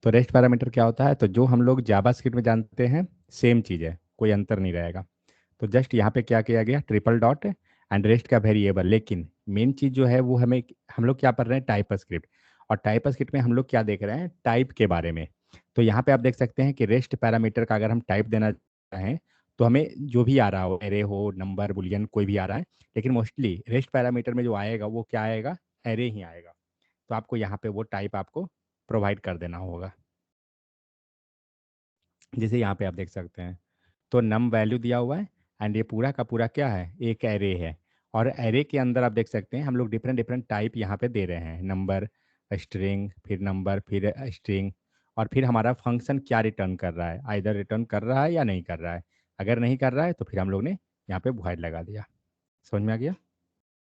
तो rest parameter क्या होता है, तो जो हम लोग जावास्क्रिप्ट में जानते हैं सेम चीज़ है, कोई अंतर नहीं रहेगा। तो जस्ट यहाँ पे क्या किया गया, ट्रिपल डॉट एंड रेस्ट का वेरिएबल, लेकिन मेन चीज़ जो है वो हमें, हम लोग क्या पढ़ रहे हैं, टाइप स्क्रिप्ट। और टाइप स्क्रिप्ट में हम लोग क्या देख रहे हैं, टाइप के बारे में। तो यहाँ पे आप देख सकते हैं कि रेस्ट पैरामीटर का अगर हम टाइप देना चाहें तो हमें जो भी आ रहा हो, एरे हो, नंबर, बुलियन, कोई भी आ रहा है, लेकिन मोस्टली रेस्ट पैरामीटर में जो आएगा वो क्या आएगा, एरे ही आएगा। तो आपको यहाँ पे वो टाइप आपको प्रोवाइड कर देना होगा, जैसे यहाँ पे आप देख सकते हैं। तो नम वैल्यू दिया हुआ है एंड ये पूरा का पूरा क्या है, एक एरे है। और एरे के अंदर आप देख सकते हैं हम लोग डिफरेंट डिफरेंट टाइप यहाँ पे दे रहे हैं, नंबर, स्ट्रिंग, फिर नंबर, फिर स्ट्रिंग। और फिर हमारा फंक्शन क्या रिटर्न कर रहा है, आइदर रिटर्न कर रहा है या नहीं कर रहा है। अगर नहीं कर रहा है तो फिर हम लोग ने यहाँ पे वॉइड लगा दिया। समझ में आ गया।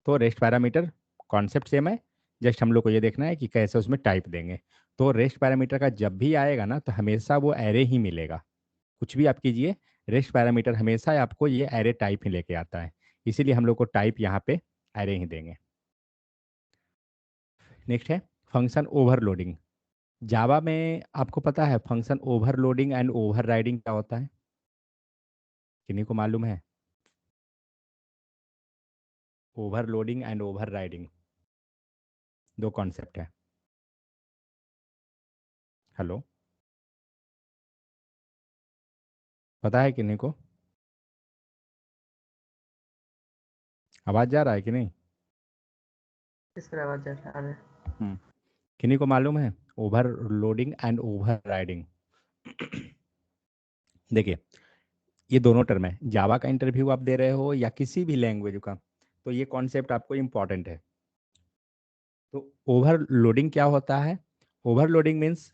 तो रेस्ट पैरामीटर कॉन्सेप्ट सेम है, जस्ट हम लोग को ये देखना है कि कैसे उसमें टाइप देंगे। तो रेस्ट पैरामीटर का जब भी आएगा ना तो हमेशा वो एरे ही मिलेगा, कुछ भी आप कीजिए, रेस्ट पैरामीटर हमेशा आपको ये एरे टाइप ही लेके आता है, इसीलिए हम लोग को टाइप यहाँ पे एरे ही देंगे। नेक्स्ट है फंक्शन ओवरलोडिंग। जावा में आपको पता है फंक्शन ओवरलोडिंग एंड ओवरराइडिंग क्या होता है, किन्हीं को मालूम है? ओवरलोडिंग एंड ओवरराइडिंग दो कॉन्सेप्ट है। हेलो, पता है किन्हीं को? आवाज़ जा रहा है कि नहीं? किस पर आवाज जा रहा है? किन्हीं को मालूम है ओवरलोडिंग एंड ओवरराइडिंग? देखिए, ये दोनों टर्म है, जावा का इंटरव्यू आप दे रहे हो या किसी भी लैंग्वेज का, तो ये कॉन्सेप्ट आपको इम्पॉर्टेंट है। तो ओवरलोडिंग क्या होता है, overloading means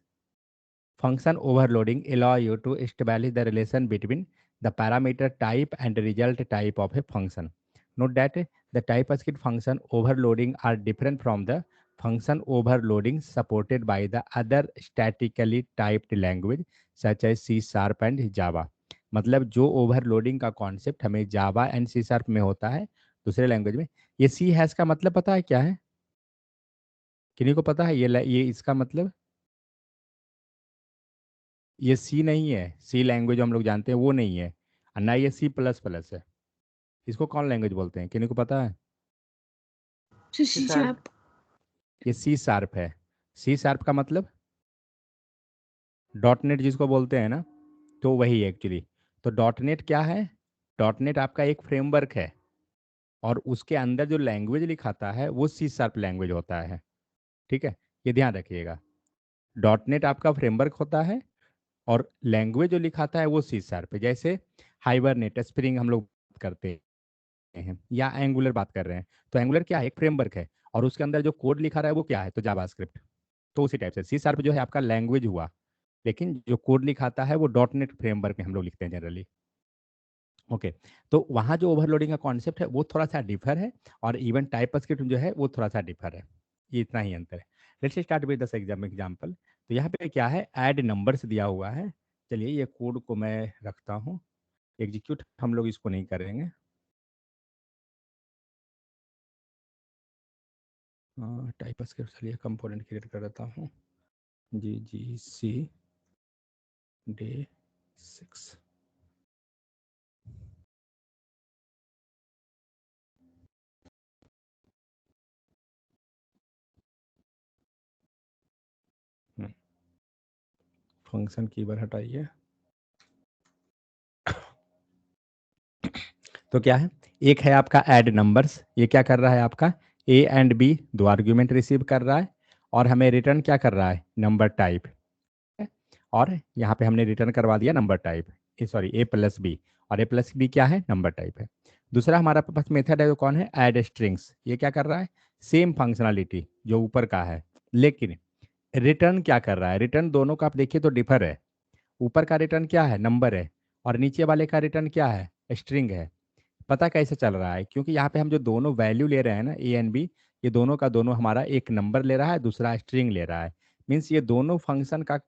function overloading allow you to establish the relation between the parameter type and the result type of a function. Note that the TypeScript function overloading are different from the function overloading supported by the other statically typed language such as C Sharp and Java. मतलब जो overloading का concept हमें Java and C sharp में होता है दूसरे language में, ये सी हैश का मतलब पता है क्या है, किन्हीं को पता है? ये इसका मतलब, ये सी नहीं है, सी लैंग्वेज हम लोग जानते हैं वो नहीं है, और ना ये सी प्लस प्लस है। इसको कौन लैंग्वेज बोलते हैं, किन्हीं को पता है? C sharp. ये सी शार्प है। सी शार्प का मतलब डॉट नेट जिसको बोलते हैं ना, तो वही एक्चुअली। तो डॉट नेट क्या है, डॉट नेट आपका एक फ्रेमवर्क है, और उसके अंदर जो लैंग्वेज लिखाता है वो सी शार्प लैंग्वेज होता है। ठीक है, ये ध्यान रखिएगा। डॉट नेट आपका फ्रेमवर्क होता है और लैंग्वेज जो लिखाता है वो सी शार्प है। जैसे हाइबरनेट, स्प्रिंग हम लोग बात करते हैं, या एंगुलर बात कर रहे हैं, तो एंगुलर क्या है, एक फ्रेमवर्क है, और उसके अंदर जो कोड लिखा रहा है वो क्या है, तो जावास्क्रिप्ट। तो उसी टाइप से सी शार्प जो है आपका लैंग्वेज हुआ, लेकिन जो कोड लिखाता है वो डॉट नेट फ्रेमवर्क में हम लोग लिखते हैं जनरली। ओके, तो वहाँ जो ओवरलोडिंग का कॉन्सेप्ट है वो थोड़ा सा डिफर है, और इवन टाइपस्क्रिप्ट जो है वो थोड़ा सा डिफर है, ये इतना ही अंतर है। लेट्स स्टार्ट विद दस एग्जाम्पल। तो यहाँ पे क्या है, ऐड नंबर्स दिया हुआ है। चलिए ये कोड को मैं रखता हूँ, एग्जीक्यूट हम लोग इसको नहीं करेंगे। टाइपस्क्रिप्ट चलिए कंपोनेंट क्रिएट कर देता हूँ, GGC day 6। फंक्शन की बार हटाइए। तो क्या है, एक है आपका ऐड नंबर्स, ये क्या कर रहा है आपका, ए एंड बी दो आर्ग्यूमेंट रिसीव कर रहा है, और हमें रिटर्न क्या कर रहा है, नंबर टाइप। और यहाँ पे हमने रिटर्न करवा दिया नंबर टाइप, सॉरी ए प्लस बी, और ए प्लस बी क्या है, नंबर टाइप है। दूसरा हमारा पास मेथड है, वो कौन है, ऐड स्ट्रिंग्स। ये क्या कर रहा है, सेम फंक्शनलिटी जो ऊपर का है, लेकिन रिटर्न क्या कर रहा है, रिटर्न दोनों का आप देखिए तो डिफर है। ऊपर का रिटर्न क्या है, नंबर है, और नीचे वाले का रिटर्न क्या है, स्ट्रिंग है। पता कैसे चल रहा है, क्योंकि यहाँ पे हम जो दोनों वैल्यू ले रहे हैं ना, ए एंड बी, ये दोनों का दोनों हमारा एक नंबर ले रहा है, दूसरा स्ट्रिंग ले रहा है। मीन्स ये दोनों फंक्शन का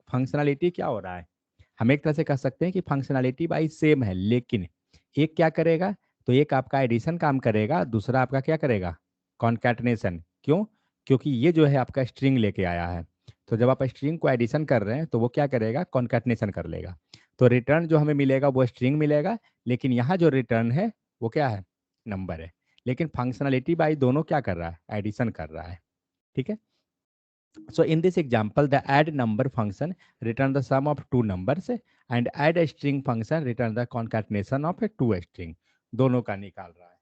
फंक्शनलिटी क्या हो रहा है, हम एक तरह से कह सकते हैं कि फंक्शनलिटी वाइज सेम है, लेकिन एक क्या करेगा, तो एक आपका एडिशन काम करेगा, दूसरा आपका क्या करेगा, कॉन्कैटनेशन। क्यों, क्योंकि ये जो है आपका स्ट्रिंग लेके आया है, तो जब आप स्ट्रिंग को एडिशन कर रहे हैं तो वो क्या करेगा, कॉन्कैटनेशन कर लेगा। तो रिटर्न जो हमें मिलेगा वो स्ट्रिंग मिलेगा, लेकिन यहाँ जो रिटर्न है वो क्या है, नंबर है। लेकिन फंक्शनलिटी बाई दोनों क्या कर रहा है, एडिशन कर रहा है। ठीक है। So in this example, the add number function return the sum of two numbers and add a string function return the concatenation of a two string. दोनों का निकाल रहा है।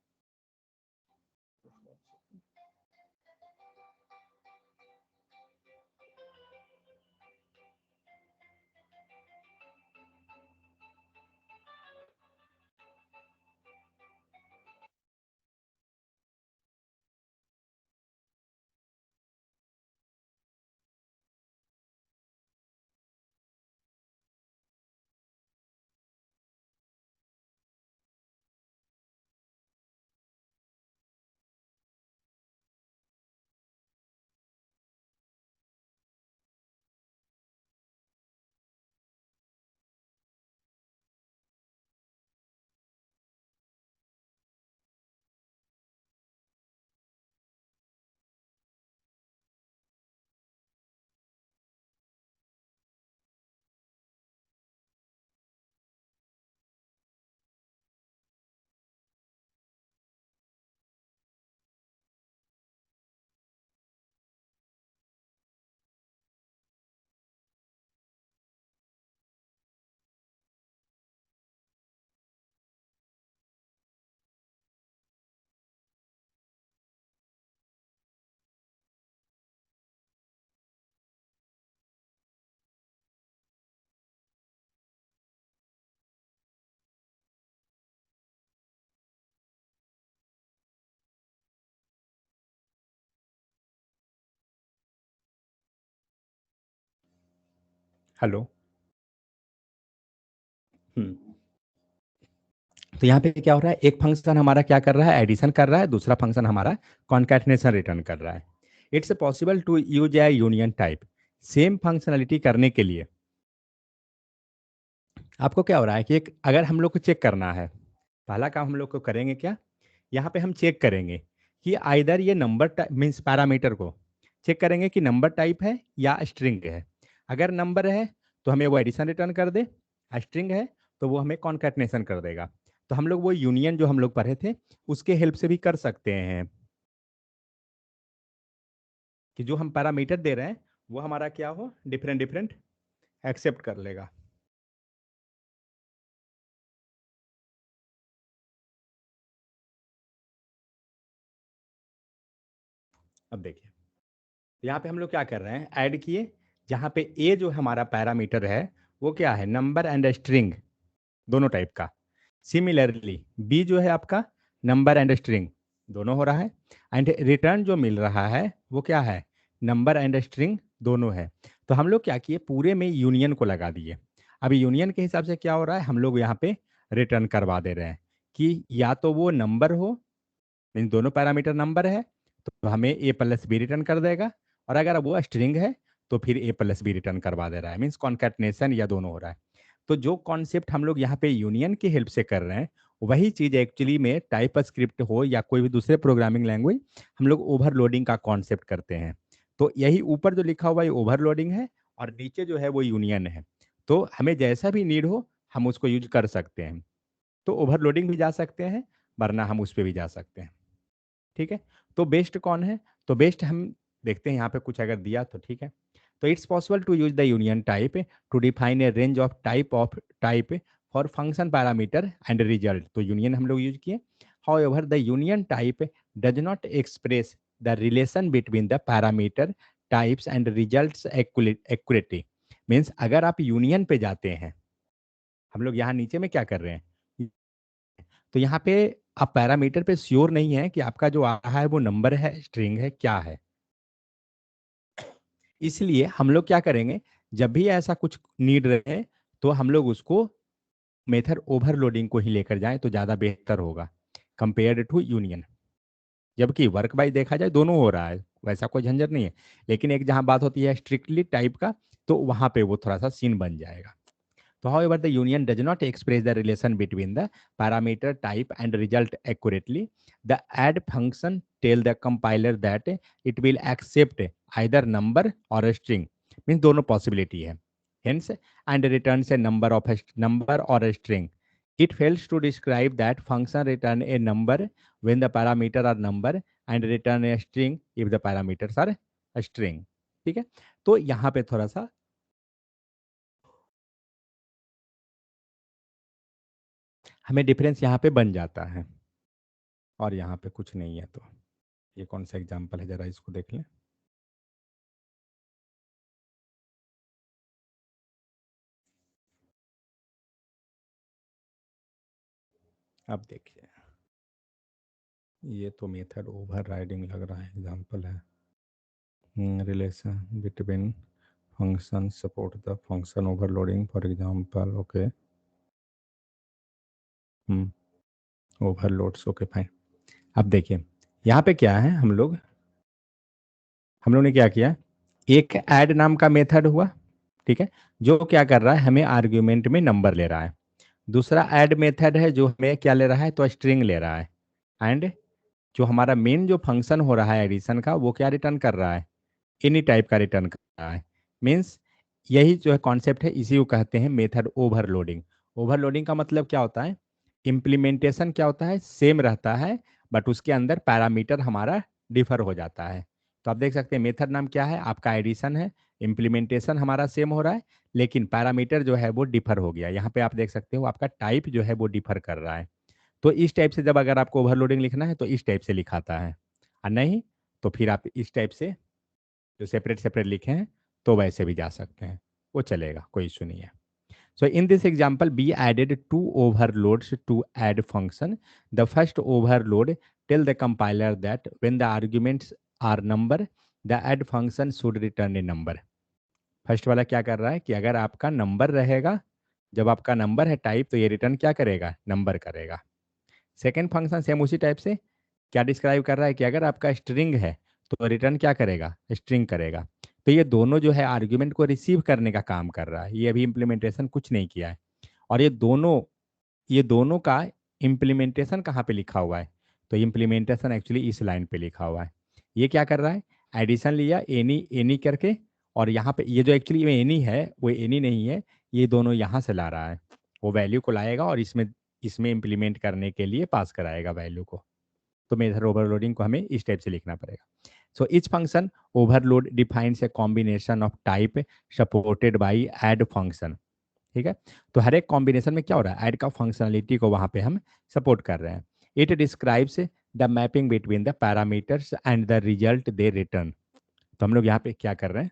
हेलो। तो यहाँ पे क्या हो रहा है, एक फंक्शन हमारा क्या कर रहा है, एडिशन कर रहा है, दूसरा फंक्शन हमारा कॉन्कैटिनेशन रिटर्न कर रहा है। It's possible to use a union type. Same functionality करने के लिए आपको क्या हो रहा है कि एक अगर हम लोग को चेक करना है, पहला काम हम लोग को करेंगे क्या, यहाँ पे हम चेक करेंगे कि आइदर ये नंबर मीन्स पैरामीटर को चेक करेंगे कि नंबर टाइप है या स्ट्रिंग है। अगर नंबर है तो हमें वो एडिशन रिटर्न कर दे, स्ट्रिंग है तो वो हमें कॉन्कैटिनेशन कर देगा। तो हम लोग वो यूनियन जो हम लोग पढ़े थे उसके हेल्प से भी कर सकते हैं कि जो हम पैरामीटर दे रहे हैं वो हमारा क्या हो, डिफरेंट डिफरेंट एक्सेप्ट कर लेगा। अब देखिए यहाँ पे हम लोग क्या कर रहे हैं, ऐड किए, जहाँ पे ए जो हमारा पैरामीटर है वो क्या है, नंबर एंड स्ट्रिंग दोनों टाइप का। सिमिलरली बी जो है आपका नंबर एंड स्ट्रिंग दोनों हो रहा है, एंड रिटर्न जो मिल रहा है वो क्या है, नंबर एंड स्ट्रिंग दोनों है। तो हम लोग क्या किए, पूरे में यूनियन को लगा दिए। अब यूनियन के हिसाब से क्या हो रहा है, हम लोग यहाँ पे रिटर्न करवा दे रहे हैं कि या तो वो नंबर हो, मीन दोनों पैरामीटर नंबर है तो हमें ए प्लस बी रिटर्न कर देगा, और अगर वो स्ट्रिंग है तो फिर ए प्लस बी रिटर्न करवा दे रहा है, मीन्स कॉन्कैटिनेशन या दोनों हो रहा है। तो जो कॉन्सेप्ट हम लोग यहाँ पे यूनियन की हेल्प से कर रहे हैं वही चीज एक्चुअली में टाइप स्क्रिप्ट हो या कोई भी दूसरे प्रोग्रामिंग लैंग्वेज हम लोग ओवरलोडिंग का कॉन्सेप्ट करते हैं। तो यही ऊपर जो लिखा हुआ है ओवरलोडिंग है, और नीचे जो है वो यूनियन है। तो हमें जैसा भी नीड हो हम उसको यूज कर सकते हैं। तो ओवरलोडिंग भी जा सकते हैं, वरना हम उस पर भी जा सकते हैं। ठीक है। तो बेस्ट कौन है, तो बेस्ट हम देखते हैं यहाँ पे कुछ अगर दिया तो ठीक है। तो it's possible to use the union type to define a range of type for function parameter and result. तो यूनियन हम लोग यूज किए। However the union type does not express the relation between the parameter types and results accurately. Means अगर आप union पे जाते हैं, हम लोग यहाँ नीचे में क्या कर रहे हैं, तो यहाँ पे आप पैरामीटर पे श्योर नहीं है कि आपका जो आ रहा है वो नंबर है, स्ट्रिंग है, क्या है। इसलिए हम लोग क्या करेंगे, जब भी ऐसा कुछ नीड रहे तो हम लोग उसको मेथड ओवरलोडिंग को ही लेकर जाएं तो ज़्यादा बेहतर होगा कंपेयर्ड टू यूनियन। जबकि वर्क बाई देखा जाए दोनों हो रहा है, वैसा कोई झंझट नहीं है, लेकिन एक जहाँ बात होती है स्ट्रिक्टली टाइप का तो वहाँ पे वो थोड़ा सा सीन बन जाएगा। So however, the union does not express the relation between the parameter type and result accurately. The add function tell the compiler that it will accept either number or a string. Means दोनों possibility है। Hence and return A number और a string. It fails to describe that function return a number when the parameter are number and return a string if the parameters are a string. ठीक है, तो यहाँ पे थोड़ा सा हमें difference यहाँ पे बन जाता है और यहाँ पे कुछ नहीं है। तो ये कौन सा एग्जाम्पल है, जरा इसको देख लें। अब देखिए, ये तो मेथड ओवर राइडिंग लग रहा है, एग्जाम्पल है। Relation between function support the function overloading for example. Okay, overloads, okay fine. अब देखिए यहाँ पे क्या है, हम लोग ने क्या किया, एक ऐड नाम का मेथड हुआ, ठीक है, जो क्या कर रहा है, हमें आर्ग्यूमेंट में नंबर ले रहा है। दूसरा ऐड मेथड है जो हमें क्या ले रहा है, तो स्ट्रिंग ले रहा है। एंड जो हमारा मेन जो फंक्शन हो रहा है एडिशन का, वो क्या रिटर्न कर रहा है, एनी टाइप का रिटर्न कर रहा है। मीन्स यही जो है कॉन्सेप्ट है, इसी को कहते हैं मेथड ओवरलोडिंग। ओवरलोडिंग का मतलब क्या होता है, इम्प्लीमेंटेशन क्या होता है, सेम रहता है, बट उसके अंदर पैरामीटर हमारा डिफर हो जाता है। तो आप देख सकते हैं मेथड नाम क्या है, आपका एडिशन है, इम्प्लीमेंटेशन हमारा सेम हो रहा है, लेकिन पैरामीटर जो है वो डिफर हो गया। यहाँ पे आप देख सकते हो आपका टाइप जो है वो डिफर कर रहा है। तो इस टाइप से जब अगर आपको ओवरलोडिंग लिखना है तो इस टाइप से लिखाता है, और नहीं तो फिर आप इस टाइप से जो सेपरेट सेपरेट लिखे हैं तो वैसे भी जा सकते हैं, वो चलेगा, कोई इशू नहीं है। So in this example, B added two overloads to add function. The first overload tell the compiler that when the arguments are number, the add function should return a number. First वाला क्या कर रहा है कि अगर आपका number रहेगा, जब आपका नंबर है टाइप, तो ये रिटर्न क्या करेगा, नंबर करेगा। सेकेंड फंक्शन सेम उसी टाइप से क्या डिस्क्राइब कर रहा है कि अगर आपका स्ट्रिंग है तो रिटर्न क्या करेगा, स्ट्रिंग करेगा। तो ये दोनों जो है आर्ग्यूमेंट को रिसीव करने का काम कर रहा है, ये अभी इम्प्लीमेंटेशन कुछ नहीं किया है। और ये दोनों का इम्प्लीमेंटेशन कहाँ पे लिखा हुआ है, तो इम्प्लीमेंटेशन एक्चुअली इस लाइन पे लिखा हुआ है। ये क्या कर रहा है, एडिशन लिया एनी एनी करके, और यहाँ पे ये जो एक्चुअली एनी है वो एनी नहीं है, ये दोनों यहाँ से ला रहा है, वो वैल्यू को लाएगा और इसमें इसमें इम्प्लीमेंट करने के लिए पास कराएगा वैल्यू को। तो मेथड ओवरलोडिंग को हमें इस टाइप से लिखना पड़ेगा। सो etch function overload defines a combination of type supported by add function. ठीक है, तो हर एक कॉम्बिनेशन में क्या हो रहा है, ऐड का फंक्शनलिटी को वहां पे हम सपोर्ट कर रहे हैं। It describes the mapping between the parameters and the result they return. तो हम लोग यहाँ पे क्या कर रहे हैं,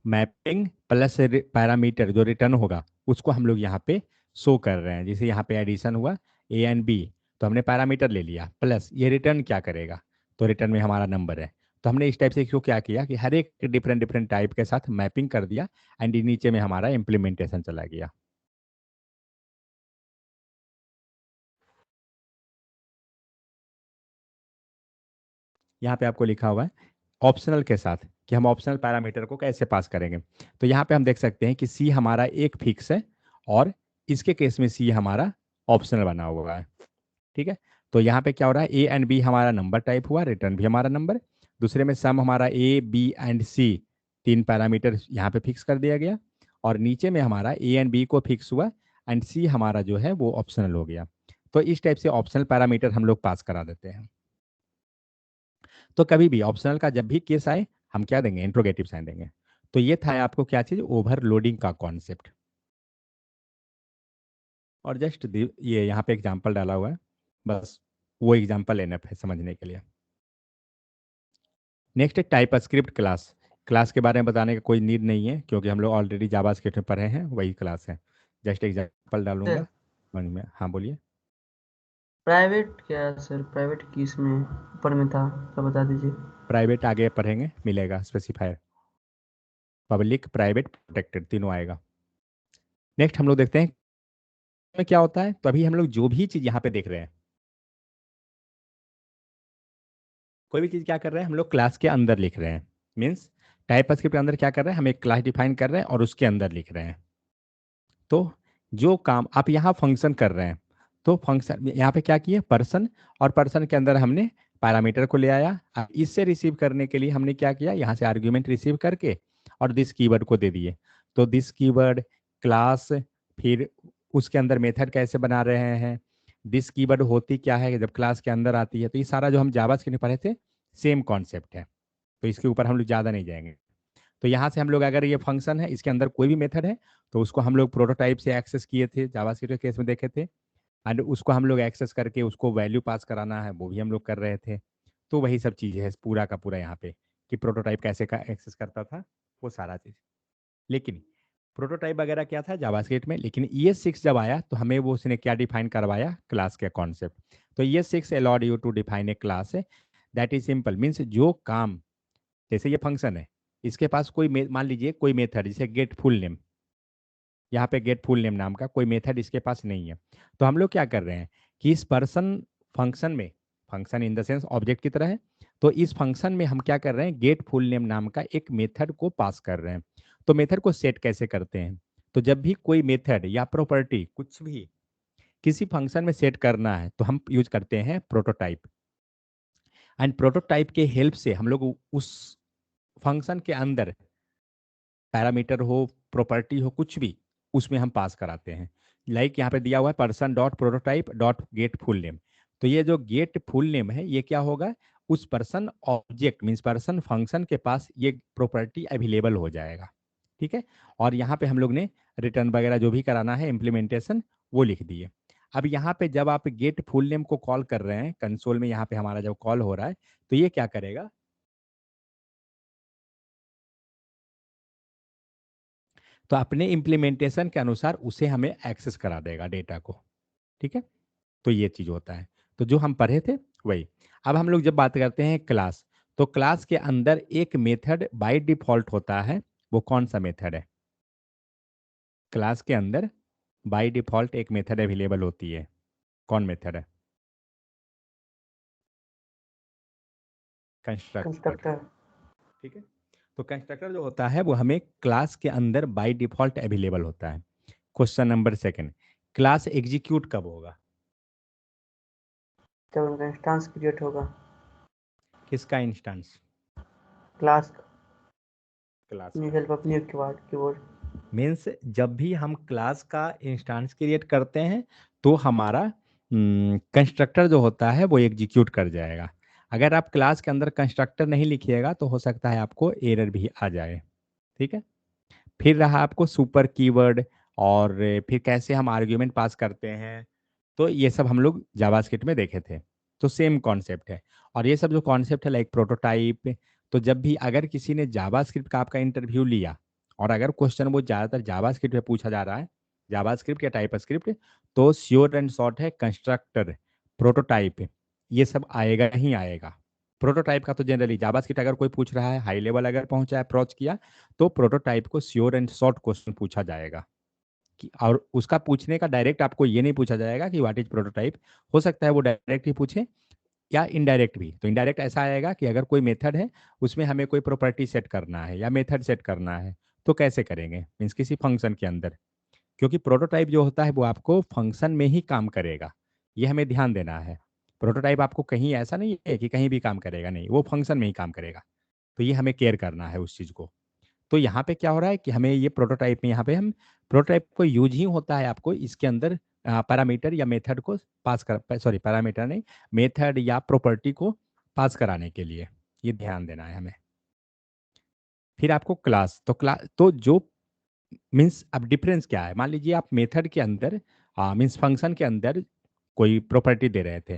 मैपिंग प्लस पैरामीटर जो रिटर्न होगा उसको हम लोग यहाँ पे शो कर रहे हैं। जैसे यहाँ पे एडिशन हुआ ए एंड बी, तो हमने पैरामीटर ले लिया, प्लस ये रिटर्न क्या करेगा, तो रिटर्न में हमारा नंबर है। तो हमने इस टाइप से क्यों क्या किया कि हर एक डिफरेंट डिफरेंट टाइप के साथ मैपिंग कर दिया, एंड नीचे में हमारा इम्प्लीमेंटेशन चला गया। यहाँ पे आपको लिखा हुआ है ऑप्शनल के साथ कि हम ऑप्शनल पैरामीटर को कैसे पास करेंगे। तो यहाँ पे हम देख सकते हैं कि सी हमारा एक फिक्स है और इसके केस में सी हमारा ऑप्शनल बना हुआ है। ठीक है, तो यहाँ पे क्या हो रहा है, ए एंड बी हमारा नंबर टाइप हुआ, रिटर्न भी हमारा नंबर। दूसरे में सम हमारा ए बी एंड सी तीन पैरामीटर यहाँ पे फिक्स कर दिया गया, और नीचे में हमारा ए एंड बी को फिक्स हुआ एंड सी हमारा जो है वो ऑप्शनल हो गया। तो इस टाइप से ऑप्शनल पैरामीटर हम लोग पास करा देते हैं। तो कभी भी ऑप्शनल का जब भी केस आए हम क्या देंगे, इंट्रोगेटिव साइन देंगे। तो ये था आपको क्या चीज, ओवरलोडिंग का कॉन्सेप्ट। और जस्ट ये यहाँ पे एग्जांपल डाला हुआ है, बस वो एग्जांपल एनफ है समझने के लिए। नेक्स्ट है टाइप स्क्रिप्ट क्लास। क्लास के बारे में बताने का कोई नीड नहीं है क्योंकि हम लोग ऑलरेडी जावास्क्रिप्ट में पढ़े हैं, वही क्लास है। जस्ट एग्जांपल डालूंगा मन में। हाँ बोलिए। प्राइवेट क्या है सर, प्राइवेट किस में ऊपर में था तो बता दीजिए। प्राइवेट आगे पढ़ेंगे, मिलेगा स्पेसिफायर, पब्लिक प्राइवेट प्रोटेक्टेड तीनों आएगा। नेक्स्ट हम लोग देखते हैं में क्या होता है। तो अभी हम लोग जो भी चीज यहाँ पे देख रहे हैं, कोई भी चीज क्या कर रहे हैं, हम लोग क्लास के अंदर लिख रहे हैं। मीन्स टाइप स्क्रिप्ट के अंदर क्या कर रहे हैं, हम एक क्लास डिफाइन कर रहे हैं और उसके अंदर लिख रहे हैं। तो जो काम आप यहाँ फंक्शन कर रहे हैं, तो फंक्शन यहाँ पे क्या किए, पर्सन, और पर्सन के अंदर हमने पैरामीटर को ले आया। अब इससे रिसीव करने के लिए हमने क्या किया, यहाँ से आर्ग्यूमेंट रिसीव करके और दिस कीवर्ड को दे दिए। तो दिस कीवर्ड क्लास, फिर उसके अंदर मेथड कैसे बना रहे हैं, दिस कीवर्ड होती क्या है जब क्लास के अंदर आती है। तो ये सारा जो हम जावास्क्रिप्ट में पढ़े थे सेम कॉन्सेप्ट है, तो इसके ऊपर हम लोग ज़्यादा नहीं जाएंगे। तो यहाँ से हम लोग अगर ये फंक्शन है इसके अंदर कोई भी मेथड है तो उसको हम लोग प्रोटोटाइप से एक्सेस किए थे, जावास्क्रिप्ट के केस में देखे थे, एंड उसको हम लोग एक्सेस करके उसको वैल्यू पास कराना है वो भी हम लोग कर रहे थे। तो वही सब चीज़ें है पूरा का पूरा यहाँ पे कि प्रोटोटाइप कैसे का एक्सेस करता था वो सारा चीज़। लेकिन प्रोटोटाइप वगैरह क्या था जावास्क्रिप्ट में, लेकिन ES6 जब आया तो हमें वो उसने क्या डिफाइन करवाया, क्लास के कॉन्सेप्ट। तो ES6 allowed you to define a class that is simple, means जो काम, जैसे ये फंक्शन है इसके पास कोई मान लीजिए कोई मेथड जैसे गेट फुल नेम, यहाँ पे गेट फुल नेम नाम का कोई मेथड इसके पास नहीं है। तो हम लोग क्या कर रहे हैं कि इस पर्सन फंक्शन में, function in the sense object की तरह है, तो इस फंक्शन में हम क्या कर रहे हैं गेट फुल नेम नाम का एक मेथड को पास कर रहे हैं। तो मेथड को सेट कैसे करते हैं, तो जब भी कोई मेथड या प्रॉपर्टी कुछ भी किसी फंक्शन में सेट करना है तो हम यूज करते हैं प्रोटोटाइप। एंड प्रोटोटाइप के हेल्प से हम लोग उस फंक्शन के अंदर पैरामीटर हो, प्रॉपर्टी हो, कुछ भी उसमें हम पास कराते हैं। लाइक यहाँ पे दिया हुआ है person dot prototype dot gate full name. तो ये जो गेट फुल नेम है ये क्या होगा, उस person object means person function के पास ये प्रॉपर्टी अवेलेबल हो जाएगा। ठीक है, और यहाँ पे हम लोग ने रिटर्न वगैरह जो भी कराना है इम्प्लीमेंटेशन वो लिख दिए। अब यहाँ पे जब आप गेट फुल नेम को कॉल कर रहे हैं कंसोल में, यहाँ पे हमारा जब कॉल हो रहा है तो ये क्या करेगा, तो अपने इम्प्लीमेंटेशन के अनुसार उसे हमें एक्सेस करा देगा डेटा को। ठीक है, तो ये चीज होता है। तो जो हम पढ़े थे वही। अब हम लोग जब बात करते हैं क्लास, तो क्लास के अंदर एक मेथड बाय डिफॉल्ट होता है, वो कौन सा मेथड है, क्लास के अंदर बाय डिफॉल्ट एक मेथड अवेलेबल होती है, कौन मेथड है, कंस्ट्रक्टर। कंस्ट्रक्टर। ठीक है, तो कंस्ट्रक्टर जो होता है वो हमें क्लास के अंदर बाय डिफॉल्ट अवेलेबल होता है। Question number second, class execute कब होगा, जब उनका इंस्टांस क्रिएट होगा। किसका इंस्टेंस, क्लास क्लास न्यू का। Help of new keyword. Means जब भी हम क्लास का इंस्टेंस क्रिएट करते हैं तो हमारा कंस्ट्रक्टर जो होता है वो एग्जीक्यूट कर जाएगा। अगर आप क्लास के अंदर कंस्ट्रक्टर नहीं लिखिएगा तो हो सकता है आपको एरर भी आ जाए। ठीक है, फिर रहा आपको सुपर कीवर्ड, और फिर कैसे हम आर्ग्यूमेंट पास करते हैं, तो ये सब हम लोग जावास्क्रिप्ट में देखे थे। तो सेम कॉन्सेप्ट है, और ये सब जो कॉन्सेप्ट है लाइक प्रोटोटाइप, तो जब भी अगर किसी ने जावास्क्रिप्ट का आपका इंटरव्यू लिया और अगर क्वेश्चन वो ज़्यादातर जावास्क्रिप्ट में पूछा जा रहा है, जावास्क्रिप्ट या टाइपस्क्रिप्ट, तो श्योर एंड शॉर्ट है कंस्ट्रक्टर, प्रोटोटाइप, ये सब आएगा ही आएगा। प्रोटोटाइप का तो जनरली जावास्क्रिप्ट अगर कोई पूछ रहा है हाई लेवल अगर पहुंचा अप्रोच किया तो प्रोटोटाइप को श्योर एंड शॉर्ट क्वेश्चन पूछा जाएगा कि, और उसका पूछने का डायरेक्ट आपको ये नहीं पूछा जाएगा कि व्हाट इज प्रोटोटाइप, हो सकता है वो डायरेक्ट ही पूछे या इनडायरेक्ट भी। तो इनडायरेक्ट ऐसा आएगा कि अगर कोई मेथड है उसमें हमें कोई प्रॉपर्टी सेट करना है या मेथड सेट करना है तो कैसे करेंगे, मीन्स किसी फंक्शन के अंदर, क्योंकि प्रोटोटाइप जो होता है वो आपको फंक्शन में ही काम करेगा, ये हमें ध्यान देना है। प्रोटोटाइप आपको कहीं ऐसा नहीं है कि कहीं भी काम करेगा, नहीं, वो फंक्शन में ही काम करेगा। तो ये हमें केयर करना है उस चीज़ को। तो यहाँ पे क्या हो रहा है कि हमें ये प्रोटोटाइप में, यहाँ पे हम प्रोटोटाइप को यूज ही होता है आपको इसके अंदर पैरामीटर या मेथड को पास कर, सॉरी पैरामीटर नहीं, मेथड या प्रॉपर्टी को पास कराने के लिए, ये ध्यान देना है हमें। फिर आपको क्लास, तो क्लास तो जो मीन्स अब डिफरेंस क्या है, मान लीजिए आप मेथड के अंदर मीन्स फंक्शन के अंदर कोई प्रॉपर्टी दे रहे थे,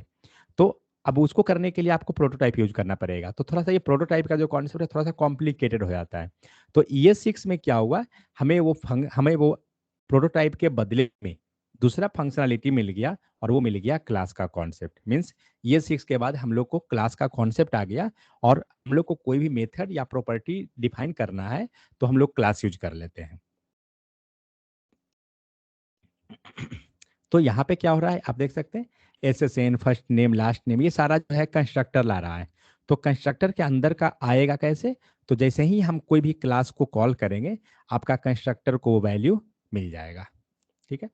तो अब उसको करने के लिए आपको प्रोटोटाइप यूज करना पड़ेगा। तो थोड़ा सा ये प्रोटोटाइप का जो कॉन्सेप्ट है थोड़ा सा कॉम्प्लिकेटेड हो जाता है। तो ES6 में क्या हुआ, हमें वो प्रोटोटाइप के बदले में दूसरा फंक्शनलिटी मिल गया, और वो मिल गया क्लास का कॉन्सेप्ट। मीन्स ES6 के बाद हम लोग को क्लास का कॉन्सेप्ट आ गया, और हम लोग को कोई भी मेथड या प्रॉपर्टी डिफाइन करना है तो हम लोग क्लास यूज कर लेते हैं। तो यहाँ पे क्या हो रहा है आप देख सकते हैं, SSN, first name, last name, ये सारा जो है कंस्ट्रक्टर ला रहा है। तो कंस्ट्रक्टर के अंदर का आएगा कैसे, तो जैसे ही हम कोई भी क्लास को कॉल करेंगे आपका कंस्ट्रक्टर को वैल्यू मिल जाएगा। ठीक है,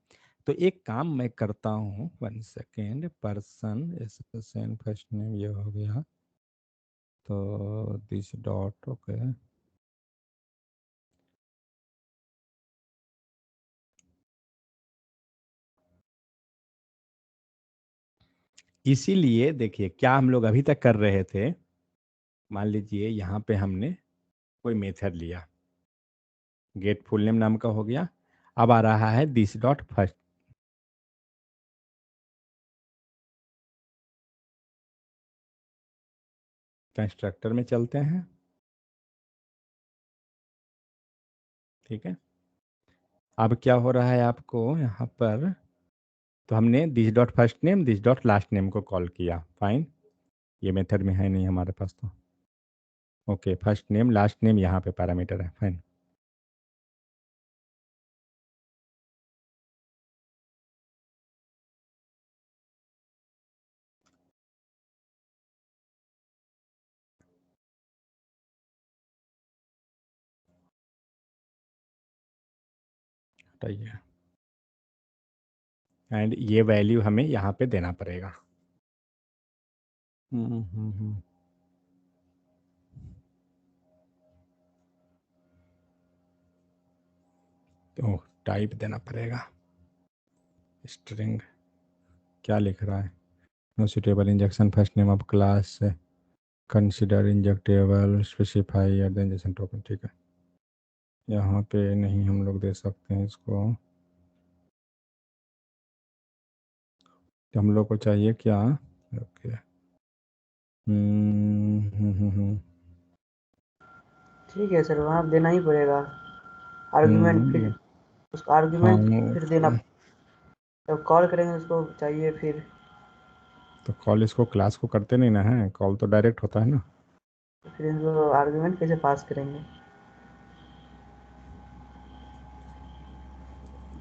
तो एक काम मैं करता हूँ, 1 second, person association first name ये हो गया, तो दिस डॉट ओके। इसीलिए देखिए क्या हम लोग अभी तक कर रहे थे, मान लीजिए यहाँ पे हमने कोई मेथड लिया, गेट फुल नेम नाम का हो गया, अब आ रहा है दिस डॉट फर्स्ट। कंस्ट्रक्टर में चलते हैं, ठीक है। अब क्या हो रहा है आपको यहाँ पर, तो हमने this dot first name this dot last name को कॉल किया, फाइन, ये मेथड में है नहीं हमारे पास तो, okay. First name last name यहाँ पे पैरामीटर है, फाइन। हटाइए, एंड ये वैल्यू हमें यहाँ पे देना पड़ेगा। तो टाइप देना पड़ेगा, स्ट्रिंग क्या लिख रहा है, no suitable injection first name of class, consider injectable specify organization token, ठीक है। यहाँ पे नहीं हम लोग दे सकते हैं इसको, तो हम लोग को चाहिए क्या, ओके। ठीक है सर, वहाँ देना ही पड़ेगा आर्गुमेंट, फिर उसका हाँ आर्गुमेंट फिर देना, जब कॉल करेंगे उसको चाहिए फिर। तो कॉल इसको क्लास को करते नहीं ना है, कॉल तो डायरेक्ट होता है ना। फिर इसको आर्गुमेंट कैसे पास करेंगे,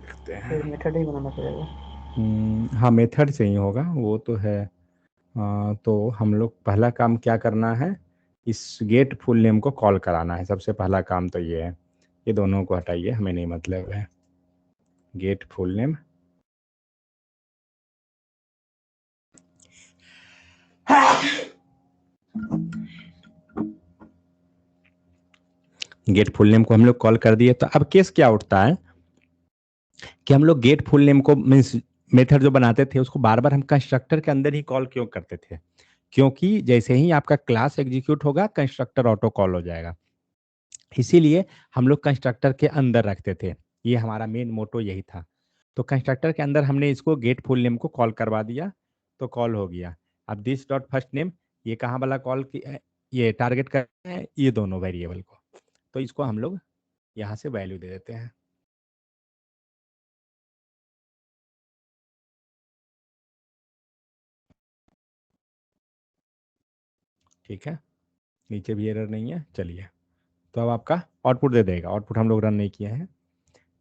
देखते हैं, फिर मेथड ही बनाना पड़ेगा। हाँ मेथड से ही होगा वो तो है। तो हम लोग पहला काम क्या करना है, इस गेट फुल नेम को कॉल कराना है, सबसे पहला काम तो ये है। ये दोनों को हटाइए, हमें नहीं मतलब है। Gate full name gate full name को हम लोग कॉल कर दिए, तो अब केस क्या उठता है कि हम लोग गेट फुल नेम को मीन्स मेथड जो बनाते थे उसको बार बार हम कंस्ट्रक्टर के अंदर ही कॉल क्यों करते थे, क्योंकि जैसे ही आपका क्लास एग्जीक्यूट होगा कंस्ट्रक्टर ऑटो कॉल हो जाएगा, इसीलिए हम लोग कंस्ट्रक्टर के अंदर रखते थे, ये हमारा मेन मोटो यही था। तो कंस्ट्रक्टर के अंदर हमने इसको गेट फुल नेम को कॉल करवा दिया, तो कॉल हो गया। अब दिस डॉट फर्स्ट नेम ये कहाँ वाला कॉल की ये टारगेट कर रहे हैं ये दोनों वेरिएबल को, तो इसको हम लोग यहाँ से वैल्यू दे देते हैं, ठीक है। नीचे भी एरर नहीं है, चलिए। तो अब आपका आउटपुट दे देगा, आउटपुट हम लोग रन नहीं किए हैं।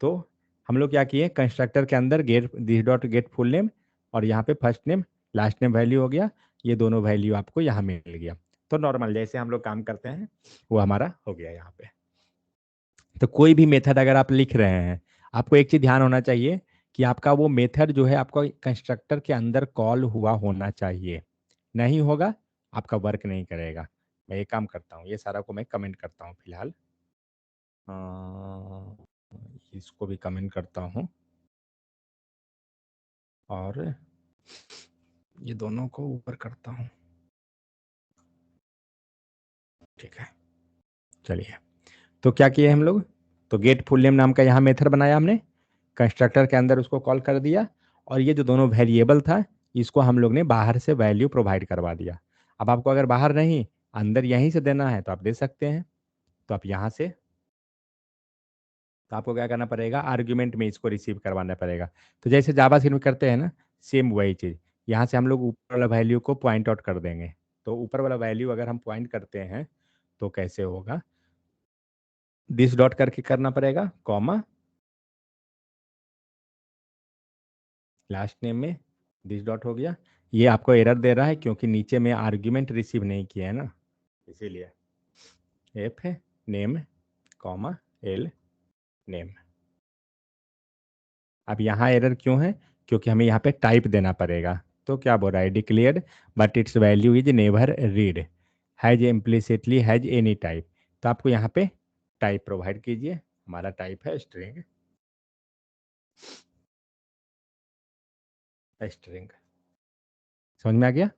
तो हम लोग क्या किए, कंस्ट्रक्टर के अंदर get this dot gate full name और यहाँ पे first name last name value हो गया, ये दोनों वैल्यू आपको यहाँ मिल गया। तो नॉर्मल जैसे हम लोग काम करते हैं वो हमारा हो गया यहाँ पे। तो कोई भी मेथड अगर आप लिख रहे हैं, आपको एक चीज ध्यान होना चाहिए कि आपका वो मेथड जो है आपका कंस्ट्रक्टर के अंदर कॉल हुआ होना चाहिए, नहीं होगा आपका वर्क नहीं करेगा। मैं एक काम करता हूँ, ये सारा को मैं कमेंट करता हूँ फिलहाल, अ, इसको भी कमेंट करता हूँ और ये दोनों को ऊपर करता हूँ, ठीक है। चलिए, तो क्या किए हम लोग, तो गेट फुल नेम नाम का यहाँ मेथड बनाया हमने, कंस्ट्रक्टर के अंदर उसको कॉल कर दिया, और ये जो दोनों वेरिएबल था इसको हम लोग ने बाहर से वैल्यू प्रोवाइड करवा दिया। अब आपको अगर बाहर नहीं अंदर यहीं से देना है तो आप दे सकते हैं, तो आप यहाँ से, तो आपको क्या करना पड़ेगा, आर्ग्यूमेंट में इसको रिसीव करवाना पड़ेगा। तो जैसे जावा स्क्रिप्ट में करते हैं ना, सेम वही चीज़, यहाँ से हम लोग ऊपर वाला वैल्यू को पॉइंट आउट कर देंगे। तो ऊपर वाला वैल्यू अगर हम पॉइंट करते हैं तो कैसे होगा, दिस डॉट करके करना पड़ेगा, कॉमा लास्ट नेम में दिस डॉट हो गया। ये आपको एरर दे रहा है क्योंकि नीचे में आर्ग्यूमेंट रिसीव नहीं किया है ना, इसीलिए एफ है नेम कॉमा एल नेम, अब यहाँ एरर क्यों है? क्योंकि हमें यहाँ पे टाइप देना पड़ेगा। तो क्या बोल रहा है? Declared but it's value is never read, has implicitly has any type. तो आपको यहाँ पे टाइप प्रोवाइड कीजिए। हमारा टाइप है स्ट्रिंग, स्ट्रिंग। समझ में आ गया?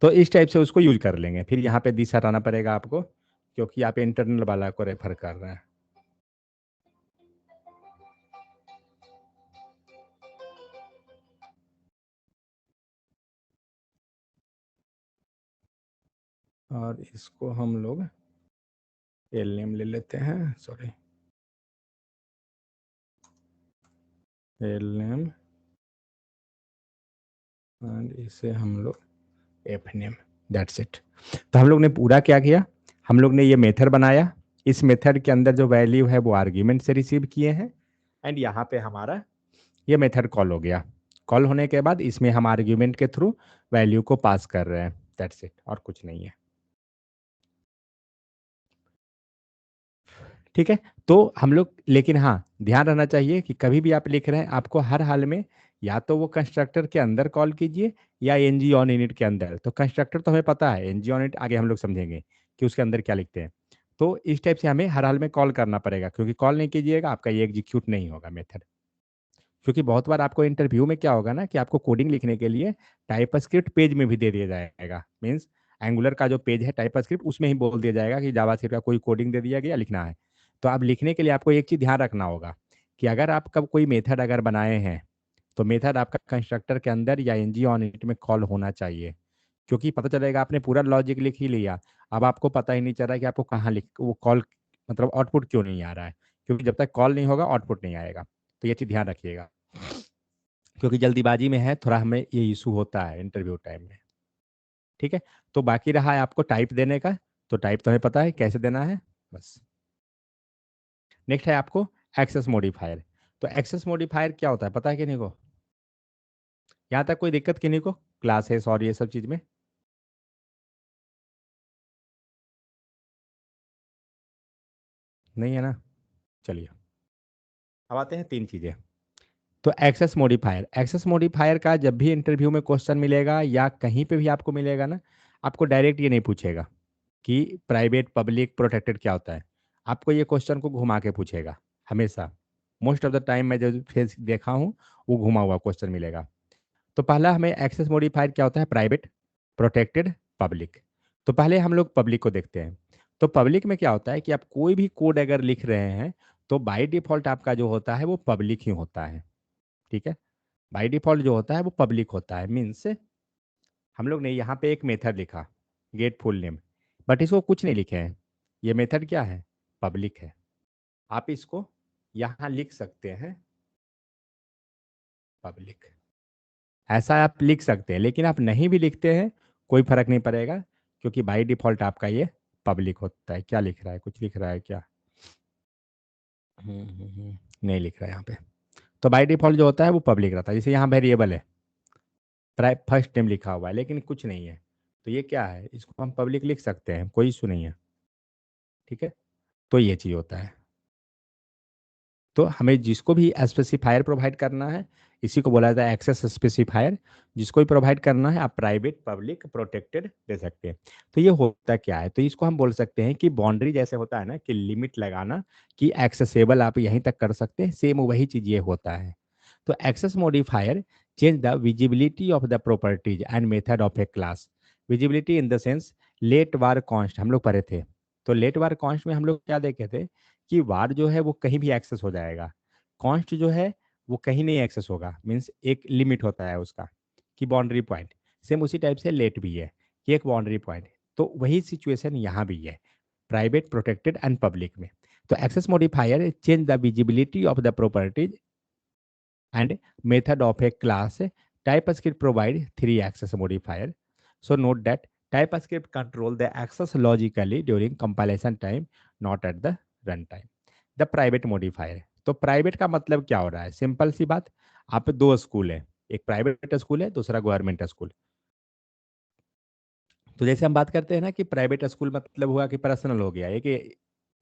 तो इस टाइप से उसको यूज कर लेंगे। फिर यहाँ पे दिस हटाना पड़ेगा आपको, क्योंकि आप इंटरनल वाला को रेफर कर रहे हैं। और इसको हम लोग एल नेम ले लेते हैं, सॉरी, एल नेम, एंड इसे हम लोग एफ नेम, दैट्स इट। तो हम लोग ने पूरा क्या किया? हम लोग ने ये मेथड बनाया। इस मेथड के अंदर जो वैल्यू है वो आर्ग्यूमेंट से रिसीव किए हैं, एंड यहाँ पे हमारा ये मेथड कॉल हो गया। कॉल होने के बाद इसमें हम आर्ग्यूमेंट के थ्रू वैल्यू को पास कर रहे हैं, दैट्स इट, और कुछ नहीं है। ठीक है। तो हम लोग, लेकिन हाँ ध्यान रहना चाहिए कि कभी भी आप लिख रहे हैं, आपको हर हाल में या तो वो कंस्ट्रक्टर के अंदर कॉल कीजिए या एन जी ऑन इनिट के अंदर। तो कंस्ट्रक्टर तो हमें पता है, एन जी ऑन इनिट आगे हम लोग समझेंगे कि उसके अंदर क्या लिखते हैं। तो इस टाइप से हमें हर हाल में कॉल करना पड़ेगा, क्योंकि कॉल नहीं कीजिएगा आपका ये एग्जीक्यूट नहीं होगा मेथड। क्योंकि बहुत बार आपको इंटरव्यू में क्या होगा ना, कि आपको कोडिंग लिखने के लिए टाइपस्क्रिप्ट पेज में भी दे दिया जाएगा। मीन्स एंगुलर का जो पेज है टाइपस्क्रिप्ट, उसमें ही बोल दिया जाएगा कि जावास्क्रिप्ट का कोई कोडिंग दे दिया गया, लिखना है। तो आप लिखने के लिए आपको एक चीज़ ध्यान रखना होगा कि अगर आप कब कोई मेथड अगर बनाए हैं, तो मेथड आपका कंस्ट्रक्टर के अंदर या एनजी ऑन इट में कॉल होना चाहिए। क्योंकि पता चलेगा आपने पूरा लॉजिक लिख ही लिया, अब आपको पता ही नहीं चल रहा है कि आपको कहाँ लिख वो कॉल, मतलब आउटपुट क्यों नहीं आ रहा है। क्योंकि जब तक कॉल नहीं होगा आउटपुट नहीं आएगा। तो ये चीज़ ध्यान रखिएगा, क्योंकि जल्दीबाजी में है थोड़ा, हमें ये इशू होता है इंटरव्यू टाइम में। ठीक है। तो बाकी रहा है आपको टाइप देने का। तो टाइप तो हमें पता है कैसे देना है, बस। नेक्स्ट है आपको एक्सेस मॉडिफायर। तो एक्सेस मॉडिफायर क्या होता है, पता है किन्हीं को? यहाँ तक कोई दिक्कत किन्हीं को क्लासेस और ये सब चीज में? नहीं है ना? चलिए, अब आते हैं तीन चीजें। तो एक्सेस मॉडिफायर, एक्सेस मॉडिफायर का जब भी इंटरव्यू में क्वेश्चन मिलेगा या कहीं पे भी आपको मिलेगा ना, आपको डायरेक्ट ये नहीं पूछेगा कि प्राइवेट पब्लिक प्रोटेक्टेड क्या होता है। आपको ये क्वेश्चन को घुमा के पूछेगा हमेशा। मोस्ट ऑफ द टाइम मैं जो फेस देखा हूँ, वो घुमा हुआ क्वेश्चन मिलेगा। तो पहला हमें एक्सेस मॉडिफायर क्या होता है, प्राइवेट, प्रोटेक्टेड, पब्लिक। तो पहले हम लोग पब्लिक को देखते हैं। तो पब्लिक में क्या होता है कि आप कोई भी कोड अगर लिख रहे हैं, तो बाय डिफॉल्ट आपका जो होता है वो पब्लिक ही होता है। ठीक है। बाय डिफॉल्ट जो होता है वो पब्लिक होता है। मीन्स हम लोग ने यहाँ पे एक मेथड लिखा, गेट फुल नेम, बट इसको कुछ नहीं लिखे हैं। ये मेथड क्या है, पब्लिक है। आप इसको यहाँ लिख सकते हैं पब्लिक, ऐसा आप लिख सकते हैं। लेकिन आप नहीं भी लिखते हैं कोई फर्क नहीं पड़ेगा, क्योंकि बाय डिफॉल्ट आपका ये पब्लिक होता है। क्या लिख रहा है, कुछ लिख रहा है क्या? नहीं लिख रहा है यहाँ पे। तो बाय डिफॉल्ट जो होता है वो पब्लिक रहता है। जैसे यहाँ वेरिएबल है, फर्स्ट नेम लिखा हुआ है लेकिन कुछ नहीं है, तो ये क्या है, इसको हम पब्लिक लिख सकते हैं, कोई इशू नहीं है। ठीक है। तो ये चीज़ होता है। तो हमें जिसको भी स्पेसिफायर प्रोवाइड करना है, इसी को बोला जाता है एक्सेस स्पेसिफायर। जिसको भी प्रोवाइड करना है आप प्राइवेट, पब्लिक, प्रोटेक्टेड दे सकते हैं। तो ये होता क्या है, तो इसको हम बोल सकते हैं कि बाउंड्री जैसे होता है ना, कि लिमिट लगाना, कि एक्सेसिबल आप यहीं तक कर सकते हैं, सेम वही चीज ये होता है। तो access modifier change the visibility of the properties and method of a class. Visibility in the sense, let var const हम लोग पढ़े थे। तो लेट वार कॉन्स्ट में हम लोग क्या देखे थे, कि वार जो है वो कहीं भी एक्सेस हो जाएगा, कॉन्स्ट जो है वो कहीं नहीं एक्सेस होगा। मीन्स एक लिमिट होता है उसका, कि बाउंड्री पॉइंट। सेम उसी टाइप से लेट भी है, कि एक बाउंड्री पॉइंट है। तो वही सिचुएशन यहाँ भी है, प्राइवेट, प्रोटेक्टेड एंड पब्लिक में। तो access modifier change the visibility of the properties and method of a class. TypeScript provide three access modifier. So note that TypeScript control the access logically during compilation time, not at the runtime. The private modifier. तो private का मतलब क्या हो रहा है, simple सी बात। आप दो स्कूल है, एक प्राइवेट स्कूल है, दूसरा गवर्नमेंट स्कूल। तो जैसे हम बात करते हैं ना कि प्राइवेट स्कूल मतलब हुआ कि पर्सनल हो गया, एक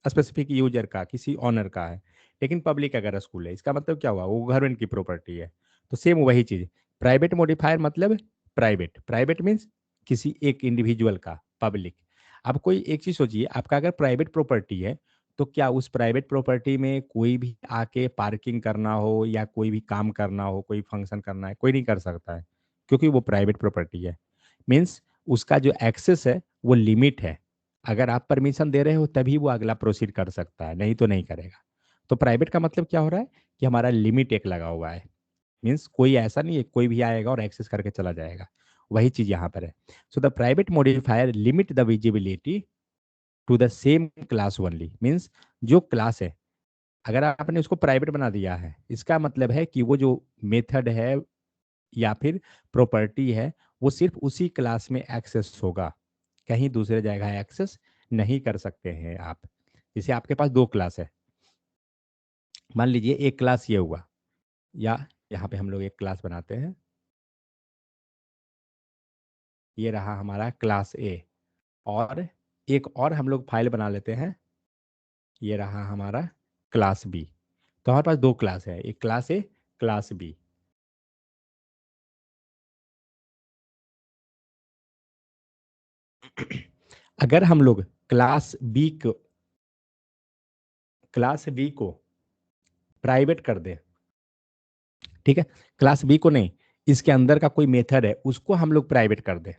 स्पेसिफिक यूजर का, किसी ऑनर का है। लेकिन पब्लिक अगर स्कूल है, इसका मतलब क्या हुआ, वो गवर्नमेंट की प्रॉपर्टी है। तो सेम वही चीज, प्राइवेट मॉडिफायर मतलब प्राइवेट, प्राइवेट मीन्स किसी एक इंडिविजुअल का, पब्लिक। अब कोई एक चीज सोचिए, आपका अगर प्राइवेट प्रॉपर्टी है तो क्या उस प्राइवेट प्रॉपर्टी में कोई भी आके पार्किंग करना हो या कोई भी काम करना हो, कोई फंक्शन करना है, कोई नहीं कर सकता है, क्योंकि वो प्राइवेट प्रॉपर्टी है। मीन्स उसका जो एक्सेस है वो लिमिट है। अगर आप परमिशन दे रहे हो तभी वो अगला प्रोसीड कर सकता है, नहीं तो नहीं करेगा। तो प्राइवेट का मतलब क्या हो रहा है कि हमारा लिमिट एक लगा हुआ है। मीन्स कोई ऐसा नहीं है कोई भी आएगा और एक्सेस करके चला जाएगा, वही चीज यहाँ पर है। So the private modifier limit the visibility to the same class only. Means जो क्लास है, अगर आपने उसको प्राइवेट बना दिया है, इसका मतलब है कि वो जो मेथड है या फिर प्रॉपर्टी है वो सिर्फ उसी क्लास में एक्सेस होगा, कहीं दूसरे जगह एक्सेस नहीं कर सकते हैं आप। जैसे आपके पास दो क्लास है, मान लीजिए एक क्लास ये हुआ, या यहाँ पे हम लोग एक क्लास बनाते हैं, ये रहा हमारा क्लास ए। और एक और हम लोग फाइल बना लेते हैं, ये रहा हमारा क्लास बी। तो हमारे पास दो क्लास है, एक क्लास ए, क्लास बी। अगर हम लोग क्लास बी को प्राइवेट कर दें, ठीक है, क्लास बी को नहीं, इसके अंदर का कोई मेथड है उसको हम लोग प्राइवेट कर दें।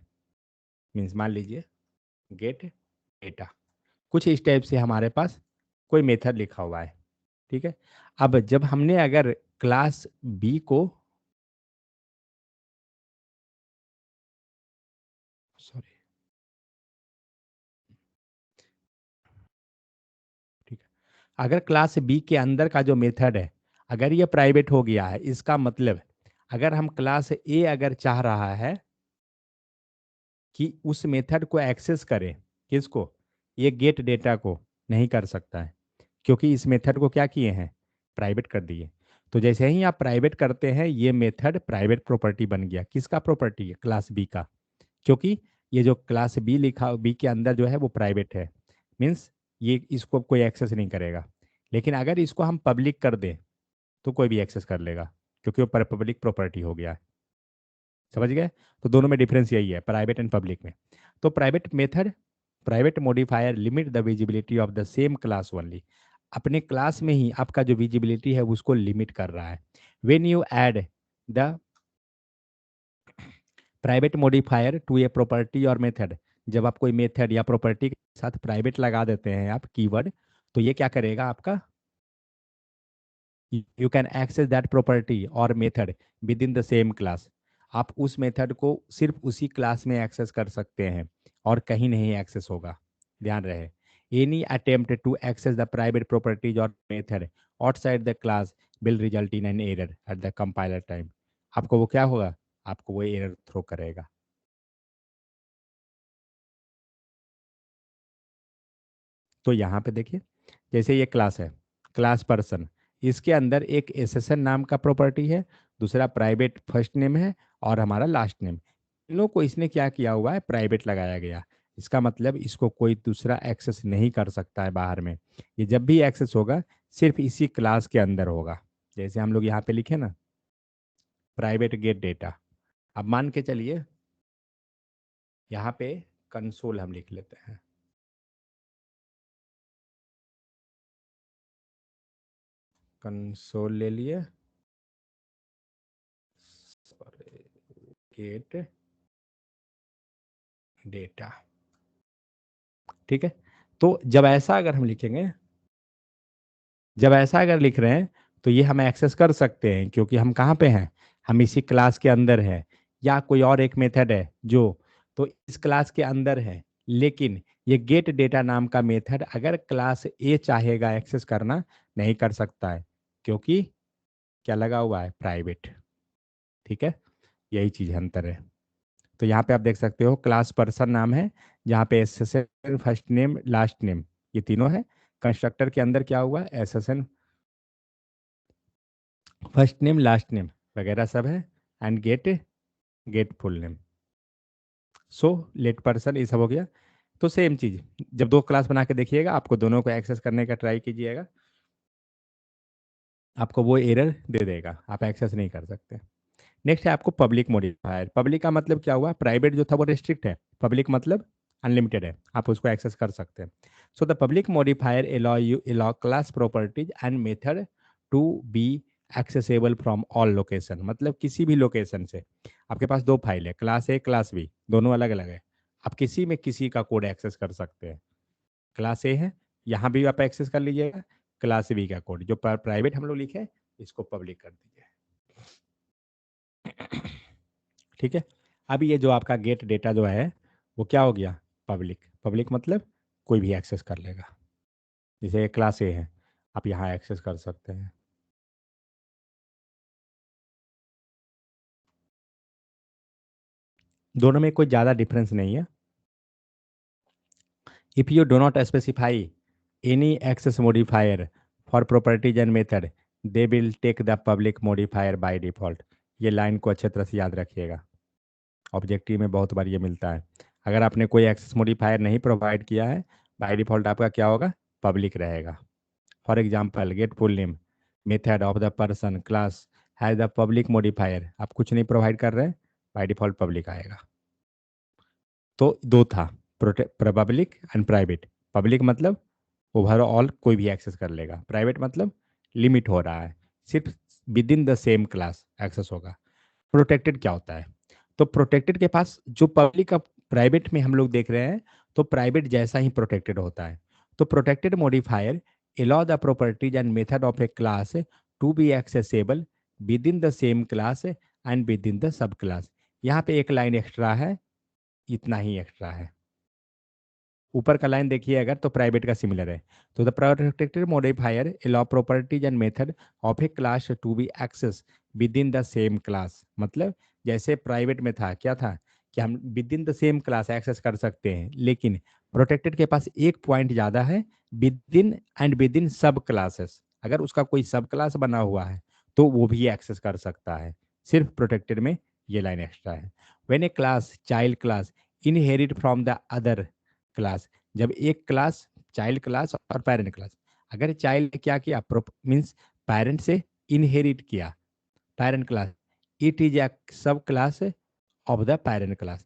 मीन्स मान लीजिए गेट डेटा, कुछ इस टाइप से हमारे पास कोई मेथड लिखा हुआ है, ठीक है। अब जब हमने अगर क्लास बी को, सॉरी, ठीक है, अगर क्लास बी के अंदर का जो मेथड है अगर ये प्राइवेट हो गया है, इसका मतलब अगर हम क्लास ए अगर चाह रहा है कि उस मेथड को एक्सेस करें, किसको, ये गेट डेटा को, नहीं कर सकता है, क्योंकि इस मेथड को क्या किए हैं, प्राइवेट कर दिए। तो जैसे ही आप प्राइवेट करते हैं ये मेथड प्राइवेट प्रॉपर्टी बन गया, किसका प्रॉपर्टी है, क्लास बी का, क्योंकि ये जो क्लास बी लिखा बी के अंदर जो है वो प्राइवेट है। मीन्स ये इसको कोई एक्सेस नहीं करेगा। लेकिन अगर इसको हम पब्लिक कर दें तो कोई भी एक्सेस कर लेगा, क्योंकि वो पब्लिक प्रॉपर्टी हो गया है। समझ गए। तो दोनों में डिफरेंस यही है, प्राइवेट एंड पब्लिक में। तो private method, private modifier limit the visibility of the same class only, अपने क्लास में ही आपका जो विजिबिलिटी है उसको लिमिट कर रहा है। When you add the private modifier to a property और मेथड, जब आप कोई मेथड या प्रॉपर्टी के साथ प्राइवेट लगा देते हैं आप कीवर्ड, तो ये क्या करेगा आपका, you can access that property और method within the same class. आप उस मेथड को सिर्फ उसी क्लास में एक्सेस कर सकते हैं और कहीं नहीं एक्सेस होगा। ध्यान रहे, any attempt to access the private properties और method outside the class will result in an error at the compiler time. आपको वो क्या होगा, आपको वो एरर थ्रो करेगा। तो यहाँ पे देखिए, जैसे ये क्लास है, क्लास पर्सन, इसके अंदर एक एसएसएन नाम का प्रॉपर्टी है, दूसरा प्राइवेट फर्स्ट नेम है और हमारा लास्ट नेम। इन लोगों को इसने क्या किया हुआ है, प्राइवेट लगाया गया। इसका मतलब इसको कोई दूसरा एक्सेस नहीं कर सकता है बाहर में। ये जब भी एक्सेस होगा सिर्फ इसी क्लास के अंदर होगा। जैसे हम लोग यहाँ पे लिखे ना, प्राइवेट गेट डेटा। अब मान के चलिए यहाँ पे कंसोल हम लिख लेते हैं, कंसोल ले लिए, गेट डेटा, ठीक है। तो जब ऐसा अगर हम लिखेंगे, जब ऐसा अगर लिख रहे हैं तो ये हम एक्सेस कर सकते हैं, क्योंकि हम कहाँ पे हैं, हम इसी क्लास के अंदर हैं। या कोई और एक मेथड है जो, तो इस क्लास के अंदर है, लेकिन ये गेट डेटा नाम का मेथड अगर क्लास ए चाहेगा एक्सेस करना, नहीं कर सकता है, क्योंकि क्या लगा हुआ है, प्राइवेट। ठीक है, यही चीज अंतर है। तो यहाँ पे आप देख सकते हो क्लास पर्सन नाम है, जहाँ पे SSN first name last name ये तीनों है। कंस्ट्रक्टर के अंदर क्या हुआ, SSN first name last name वगैरह सब है, and get get full name. So let person ये सब हो गया। तो सेम चीज, जब दो क्लास बना के देखिएगा, आपको दोनों को एक्सेस करने का ट्राई कीजिएगा। आपको वो एरर दे देगा, आप एक्सेस नहीं कर सकते। नेक्स्ट है आपको पब्लिक मॉडिफायर। पब्लिक का मतलब क्या हुआ, प्राइवेट जो था वो रिस्ट्रिक्ट है, पब्लिक मतलब अनलिमिटेड है, आप उसको एक्सेस कर सकते हैं। So the public modifier allow class properties and method to be accessible from all location. मतलब किसी भी लोकेशन से, आपके पास दो फाइल है, क्लास ए क्लास बी, दोनों अलग अलग है, आप किसी में किसी का कोड एक्सेस कर सकते हैं। क्लास ए है, यहाँ भी आप एक्सेस कर लीजिएगा, क्लास बी का कोड जो प्राइवेट हम लोग लिखे इसको पब्लिक कर दीजिए। ठीक है। अब ये जो आपका गेट डेटा जो है वो क्या हो गया, पब्लिक। पब्लिक मतलब कोई भी एक्सेस कर लेगा। जैसे क्लास ए है, आप यहाँ एक्सेस कर सकते हैं। दोनों में कोई ज़्यादा डिफरेंस नहीं है। If you do not specify any access modifier for properties and method, they will take the public modifier by default. ये लाइन को अच्छे तरह से याद रखिएगा, ऑब्जेक्टिव में बहुत बार ये मिलता है। अगर आपने कोई एक्सेस मॉडिफायर नहीं प्रोवाइड किया है, बाय डिफ़ॉल्ट आपका क्या होगा, पब्लिक रहेगा। For example gate full name method of the person class has the public modifier, आप कुछ नहीं प्रोवाइड कर रहे हैं, बाय डिफ़ॉल्ट पब्लिक आएगा। तो दो था, पब्लिक एंड प्राइवेट। पब्लिक मतलब ओवरऑल कोई भी एक्सेस कर लेगा, प्राइवेट मतलब लिमिट हो रहा है, सिर्फ within the same class access होगा। प्रोटेक्टेड क्या होता है, तो प्रोटेक्टेड के पास जो पब्लिक का प्राइवेट में हम लोग देख रहे हैं, तो प्राइवेट जैसा ही प्रोटेक्टेड होता है। तो protected modifier allow the properties and method of a class to be accessible within the same class and within the sub class। यहाँ पे एक लाइन एक्स्ट्रा है, इतना ही एक्स्ट्रा है। ऊपर का लाइन देखिए अगर, तो प्राइवेट का सिमिलर है। तो the protected modifier allow properties and method of a class to be accessed within the same class। मतलब जैसे प्राइवेट में था क्या था, कि हम within the same class access कर सकते हैं, लेकिन प्रोटेक्टेड के पास एक पॉइंट ज़्यादा है, with in and with in सब क्लासेस। अगर उसका कोई सब क्लास बना हुआ है तो वो भी एक्सेस कर सकता है, सिर्फ प्रोटेक्टेड में ये लाइन एक्स्ट्रा है। When a class child class inherit from the other class, जब एक क्लास चाइल्ड क्लास और पेरेंट क्लास, अगर चाइल्ड क्या किया, मीन्स पेरेंट से इनहेरिट किया parent class, it is a sub class of the parent class.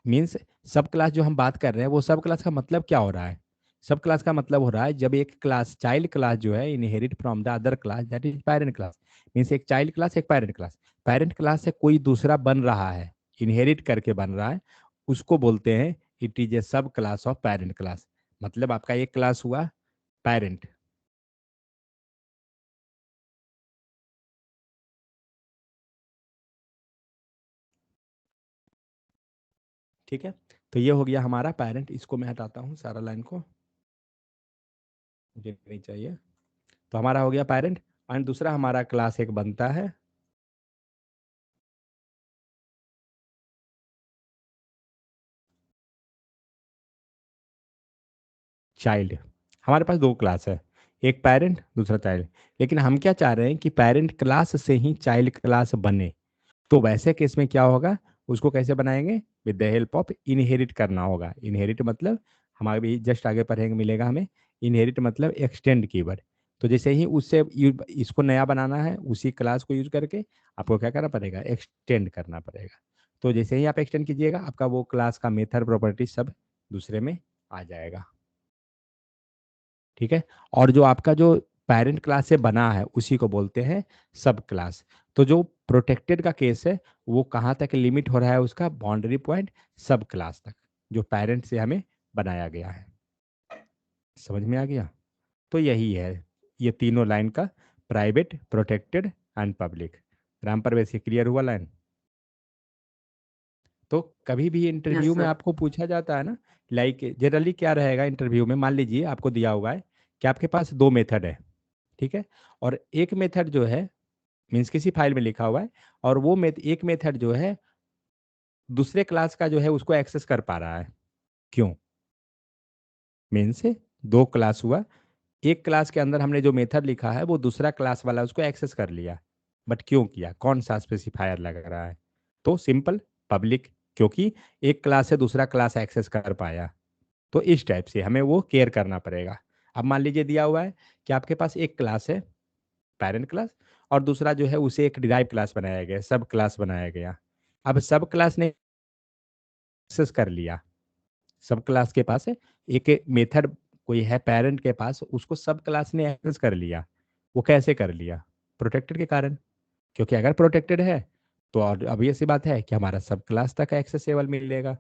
Means sub class जो हम बात कर रहे हैं वो सब क्लास का मतलब क्या हो रहा है, सब क्लास का मतलब हो रहा है जब एक क्लास चाइल्ड क्लास जो है inherit from the other class that is parent class. Means एक चाइल्ड क्लास एक पेरेंट क्लास से कोई दूसरा बन रहा है, इनहेरिट करके बन रहा है, उसको बोलते हैं it is a sub class of parent class. मतलब आपका एक क्लास हुआ पेरेंट। ठीक है, तो ये हो गया हमारा पेरेंट। इसको मैं हटाता हूँ सारा लाइन को, मुझे नहीं चाहिए। तो हमारा हो गया पेरेंट। एंड दूसरा हमारा क्लास एक बनता है चाइल्ड। हमारे पास दो क्लास है, एक पेरेंट दूसरा चाइल्ड, लेकिन हम क्या चाह रहे हैं कि पेरेंट क्लास से ही चाइल्ड क्लास बने। तो वैसे केस में क्या होगा, उसको कैसे बनाएंगे, with the help of inherit करना होगा। इनहेरिट मतलब हमारे भी जस्ट आगे पढ़ेंगे मिलेगा हमें, इनहेरिट मतलब एक्सटेंड कीवर्ड। तो जैसे ही उससे इसको नया बनाना है, उसी क्लास को यूज करके आपको क्या करना पड़ेगा, एक्सटेंड करना पड़ेगा। तो जैसे ही आप एक्सटेंड कीजिएगा, आपका वो क्लास का मेथड प्रॉपर्टी सब दूसरे में आ जाएगा। ठीक है। और जो आपका जो पेरेंट क्लास से बना है उसी को बोलते हैं सब क्लास। तो जो प्रोटेक्टेड का केस है वो कहाँ तक लिमिट हो रहा है, उसका बाउंड्री पॉइंट सब क्लास तक, जो पेरेंट से हमें बनाया गया है। समझ में आ गया। तो यही है ये तीनों लाइन का, private protected and public. Ram प्रवेश, ये क्लियर हुआ लाइन। तो कभी भी यस इंटरव्यू में सर। आपको पूछा जाता है ना, लाइक जनरली क्या रहेगा इंटरव्यू में, मान लीजिए आपको दिया हुआ है कि आपके पास दो मेथड है, ठीक है, और एक मेथड जो है मीन्स किसी फाइल में लिखा हुआ है, और वो एक मेथड जो है दूसरे क्लास का जो है उसको एक्सेस कर पा रहा है। क्यों, मीन्स दो क्लास हुआ, एक क्लास के अंदर हमने जो मेथड लिखा है वो दूसरा क्लास वाला उसको एक्सेस कर लिया, बट क्यों किया, कौन सा स्पेसिफायर लग रहा है, तो सिंपल पब्लिक, क्योंकि एक क्लास से दूसरा क्लास एक्सेस कर पाया। तो इस टाइप से हमें वो केयर करना पड़ेगा। अब मान लीजिए दिया हुआ है कि आपके पास एक क्लास है पेरेंट क्लास, और दूसरा जो है उसे एक डिराइव क्लास बनाया गया, सब क्लास बनाया गया। अब सब क्लास ने एक्सेस कर लिया, सब क्लास के पास है एक मेथड कोई है पेरेंट के पास, उसको सब क्लास ने एक्सेस कर लिया। वो कैसे कर लिया? प्रोटेक्टेड के कारण, क्योंकि अगर प्रोटेक्टेड है तो और अब ये सी बात है कि हमारा सब क्लास तक एक्सेसिबल मिलेगा।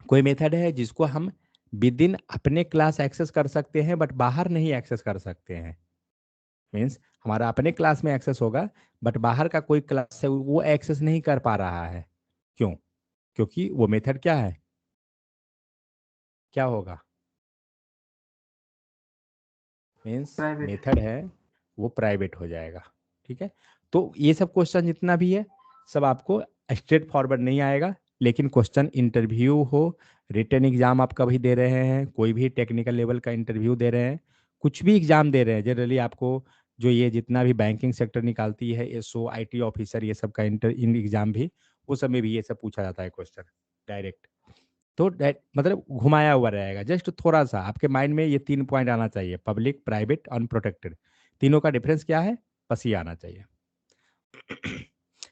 कोई मेथड है जिसको हम विद इन अपने क्लास एक्सेस कर सकते हैं बट बाहर नहीं एक्सेस कर सकते हैं, मीन्स हमारा अपने क्लास में एक्सेस होगा बट बाहर का कोई क्लास है वो एक्सेस नहीं कर पा रहा है। क्यों? क्योंकि वो मेथड क्या है, क्या होगा, मीन्स प्राइवेट। मेथड है वो प्राइवेट हो जाएगा। ठीक है, तो ये सब क्वेश्चन जितना भी है सब आपको स्ट्रेट फॉरवर्ड नहीं आएगा, लेकिन क्वेश्चन इंटरव्यू हो, रिटन एग्जाम आप कभी दे रहे हैं, कोई भी टेक्निकल लेवल का इंटरव्यू दे रहे हैं, कुछ भी एग्जाम दे रहे हैं, जनरली आपको जो ये जितना भी बैंकिंग सेक्टर निकालती है, एसओ, आईटी ऑफिसर, ये सब का इन एग्जाम भी, उस समय भी ये सब पूछा जाता है क्वेश्चन डायरेक्ट। तो मतलब घुमाया हुआ रहेगा, जस्ट थोड़ा सा आपके माइंड में ये 3 पॉइंट आना चाहिए, पब्लिक, प्राइवेट, अनप्रोटेक्टेड, तीनों का डिफरेंस क्या है, बस ये आना चाहिए।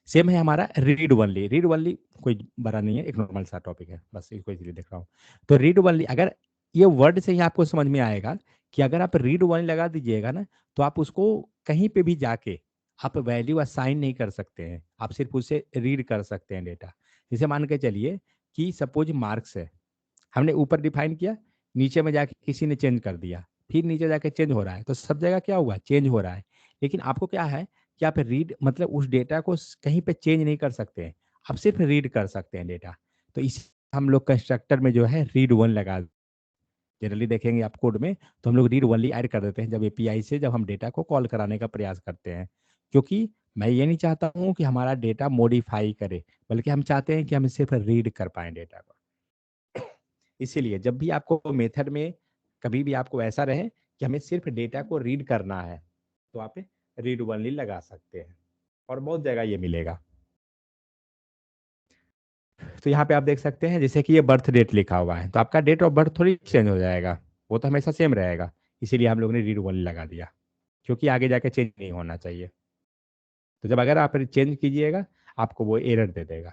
सेम है हमारा रीड ओनली। रीड ओनली कोई बड़ा नहीं है, एक नॉर्मल सा टॉपिक है, बस इसको इसलिए देख रहा हूँ। तो रीड ओनली, अगर ये वर्ड से ही आपको समझ में आएगा कि अगर आप रीड ओनली लगा दीजिएगा ना, तो आप उसको कहीं पे भी जाके आप वैल्यू असाइन नहीं कर सकते हैं, आप सिर्फ उसे रीड कर सकते हैं डेटा। जैसे मान के चलिए कि सपोज मार्क्स है, हमने ऊपर डिफाइन किया, नीचे में जाके किसी ने चेंज कर दिया, फिर नीचे जाके चेंज हो रहा है, तो सब जगह क्या हुआ, चेंज हो रहा है। लेकिन आपको क्या है कि आप रीड मतलब उस डेटा को कहीं पे चेंज नहीं कर सकते हैं, आप सिर्फ रीड कर सकते हैं डेटा। तो इस हम लोग कंस्ट्रक्टर में जो है रीड वन लगा, जनरली देखेंगे आप कोड में, तो हम लोग रीड ओनली ऐड कर देते हैं जब एपीआई से जब हम डेटा को कॉल कराने का प्रयास करते हैं। क्योंकि मैं ये नहीं चाहता हूँ कि हमारा डेटा मॉडिफाई करे, बल्कि हम चाहते हैं कि हम सिर्फ रीड कर पाएं डेटा को। इसीलिए जब भी आपको मेथड में कभी भी आपको ऐसा रहे कि हमें सिर्फ डेटा को रीड करना है, तो आप रीड ओनली लगा सकते हैं, और बहुत जगह ये मिलेगा। तो यहाँ पे आप देख सकते हैं जैसे कि ये बर्थ डेट लिखा हुआ है, तो आपका डेट ऑफ बर्थ थोड़ी चेंज हो जाएगा, वो तो हमेशा सेम रहेगा, इसीलिए हम लोग ने रीड ओनली लगा दिया, क्योंकि आगे जाके चेंज नहीं होना चाहिए। तो जब अगर आप चेंज कीजिएगा आपको वो एरर दे देगा।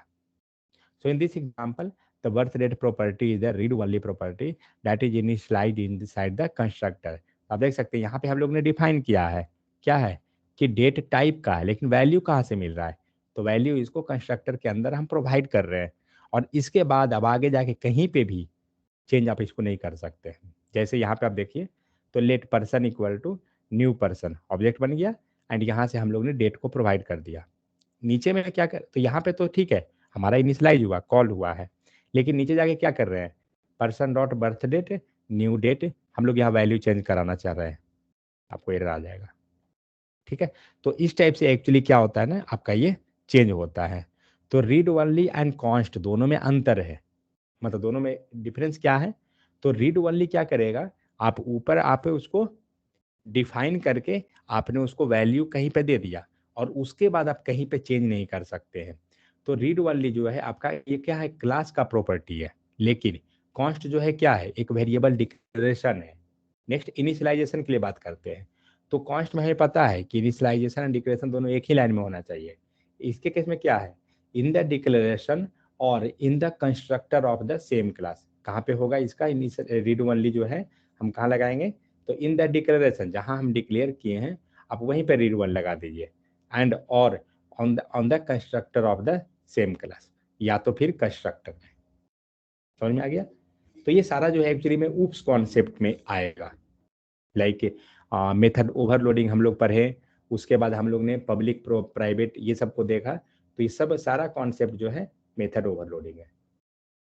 So in this example, the birth date property is the read only property that is initialized inside the constructor. आप देख सकते हैं यहाँ पे हम लोग ने डिफाइन किया है, क्या है कि डेट टाइप का है, लेकिन वैल्यू कहाँ से मिल रहा है, तो वैल्यू इसको कंस्ट्रक्टर के अंदर हम प्रोवाइड कर रहे हैं, और इसके बाद अब आगे जाके कहीं पे भी चेंज आप इसको नहीं कर सकते हैं। जैसे यहाँ पे आप देखिए, तो let person equal to new person object बन गया, एंड यहाँ से हम लोग ने डेट को प्रोवाइड कर दिया। नीचे में क्या कर, तो यहाँ पे तो ठीक है हमारा इनिशियलाइज हुआ, कॉल हुआ है, लेकिन नीचे जाके क्या कर रहे हैं, person dot birth date new date, हम लोग यहाँ वैल्यू चेंज कराना चाह रहे हैं, आपको एरर आ जाएगा। ठीक है, तो इस टाइप से एक्चुअली क्या होता है ना, आपका ये चेंज होता है। तो रीड ओनली एंड कॉन्स्ट दोनों में अंतर है, मतलब दोनों में डिफरेंस क्या है, तो रीड ओनली क्या करेगा, आप ऊपर आप उसको डिफाइन करके आपने उसको वैल्यू कहीं पे दे दिया, और उसके बाद आप कहीं पे चेंज नहीं कर सकते हैं। तो रीड वाली जो है आपका ये क्या है, क्लास का प्रॉपर्टी है, लेकिन कॉन्स्ट जो है क्या है, एक वेरिएबल डिक्लेरेशन है। नेक्स्ट इनिशियलाइजेशन के लिए बात करते हैं, तो कॉन्स्ट में हमें पता है कि इनिशियलाइजेशन एंड डिक्लेरेशन दोनों एक ही लाइन में होना चाहिए। इसके केस में क्या है, इन द डिक्लेरेशन और in the constructor of the same class, कहाँ पे होगा इसका रीड ओनली जो है, हम कहाँ लगाएंगे, तो इन द डिक्लेरेशन जहां हम डिक्लेयर किए हैं आप वहीं पर रीड वन लगा दीजिए, एंड और on the constructor of the same class, या तो फिर कंस्ट्रक्टर में। समझ में आ गया? तो ये सारा जो है एक्चुअली में ऊप्स कॉन्सेप्ट में आएगा, लाइक मेथड ओवरलोडिंग हम लोग पढ़े, उसके बाद हम लोग ने पब्लिक प्रो प्राइवेट ये सबको देखा, तो ये सब सारा कॉन्सेप्ट जो है मेथड ओवरलोडिंग है।